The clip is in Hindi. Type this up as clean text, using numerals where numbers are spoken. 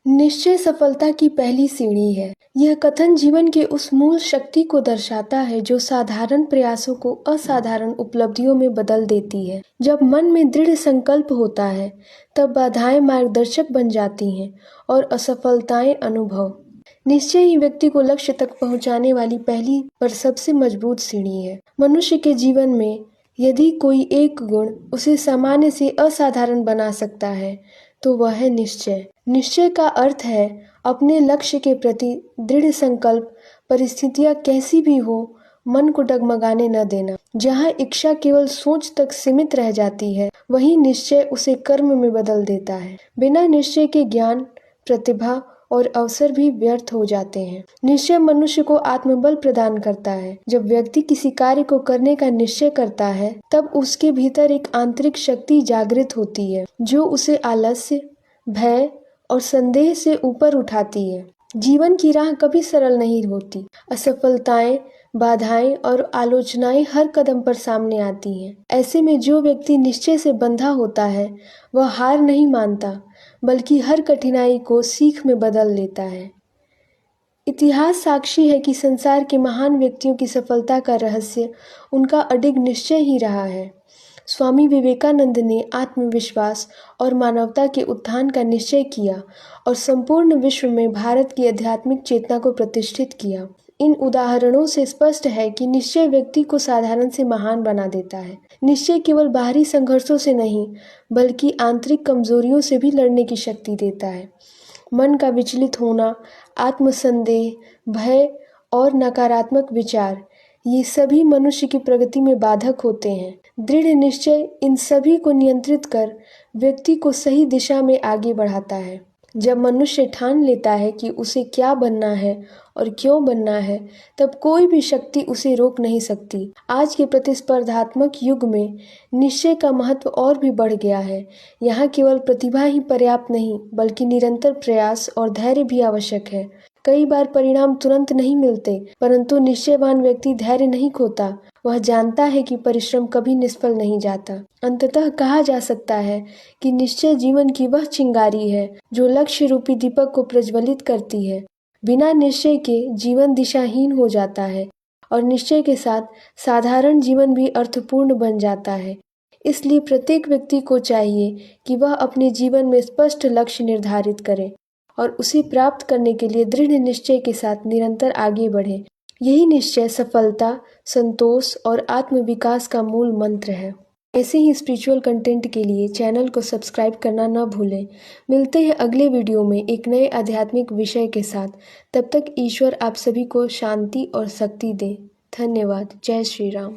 निश्चय सफलता की पहली सीढ़ी है। यह कथन जीवन के उस मूल शक्ति को दर्शाता है जो साधारण प्रयासों को असाधारण उपलब्धियों में बदल देती है। जब मन में दृढ़ संकल्प होता है, तब बाधाएं मार्गदर्शक बन जाती हैं और असफलताएं अनुभव। निश्चय ही व्यक्ति को लक्ष्य तक पहुंचाने वाली पहली पर सबसे मजबूत सीढ़ी है। मनुष्य के जीवन में यदि कोई एक गुण उसे सामान्य से असाधारण बना सकता है, तो वह है निश्चय। निश्चय का अर्थ है अपने लक्ष्य के प्रति दृढ़ संकल्प, परिस्थितियां कैसी भी हो, मन को डगमगाने न देना। जहाँ इच्छा केवल सोच तक सीमित रह जाती है, वहीं निश्चय उसे कर्म में बदल देता है। बिना निश्चय के ज्ञान, प्रतिभा और अवसर भी व्यर्थ हो जाते हैं। निश्चय मनुष्य को आत्मबल प्रदान करता है। जब व्यक्ति किसी कार्य को करने का निश्चय करता है, तब उसके भीतर एक आंतरिक शक्ति जागृत होती है जो उसे आलस्य, भय और संदेह से ऊपर उठाती है। जीवन की राह कभी सरल नहीं होती। असफलताएं, बाधाएं और आलोचनाएं हर कदम पर सामने आती हैं। ऐसे में जो व्यक्ति निश्चय से बंधा होता है, वह हार नहीं मानता, बल्कि हर कठिनाई को सीख में बदल लेता है। इतिहास साक्षी है कि संसार के महान व्यक्तियों की सफलता का रहस्य उनका अडिग निश्चय ही रहा है। स्वामी विवेकानंद ने आत्मविश्वास और मानवता के उत्थान का निश्चय किया और संपूर्ण विश्व में भारत की आध्यात्मिक चेतना को प्रतिष्ठित किया। इन उदाहरणों से स्पष्ट है कि निश्चय व्यक्ति को साधारण से महान बना देता है। निश्चय केवल बाहरी संघर्षों से नहीं, बल्कि आंतरिक कमजोरियों से भी लड़ने की शक्ति देता है। मन का विचलित होना, आत्मसंदेह, भय और नकारात्मक विचार, ये सभी मनुष्य की प्रगति में बाधक होते हैं। दृढ़ निश्चय इन सभी को नियंत्रित कर व्यक्ति को सही दिशा में आगे बढ़ाता है। जब मनुष्य ठान लेता है कि उसे क्या बनना है और क्यों बनना है, तब कोई भी शक्ति उसे रोक नहीं सकती। आज के प्रतिस्पर्धात्मक युग में निश्चय का महत्व और भी बढ़ गया है। यहाँ केवल प्रतिभा ही पर्याप्त नहीं, बल्कि निरंतर प्रयास और धैर्य भी आवश्यक है। कई बार परिणाम तुरंत नहीं मिलते, परंतु निश्चयवान व्यक्ति धैर्य नहीं खोता। वह जानता है कि परिश्रम कभी निष्फल नहीं जाता। अंततः कहा जा सकता है कि निश्चय जीवन की वह चिंगारी है जो लक्ष्य रूपी दीपक को प्रज्वलित करती है। बिना निश्चय के जीवन दिशाहीन हो जाता है और निश्चय के साथ साधारण जीवन भी अर्थपूर्ण बन जाता है। इसलिए प्रत्येक व्यक्ति को चाहिए कि वह अपने जीवन में स्पष्ट लक्ष्य निर्धारित करे और उसे प्राप्त करने के लिए दृढ़ निश्चय के साथ निरंतर आगे बढ़े। यही निश्चय सफलता, संतोष और आत्मविकास का मूल मंत्र है। ऐसे ही स्पिरिचुअल कंटेंट के लिए चैनल को सब्सक्राइब करना न भूलें। मिलते हैं अगले वीडियो में एक नए आध्यात्मिक विषय के साथ। तब तक ईश्वर आप सभी को शांति और शक्ति दे। धन्यवाद। जय श्री राम।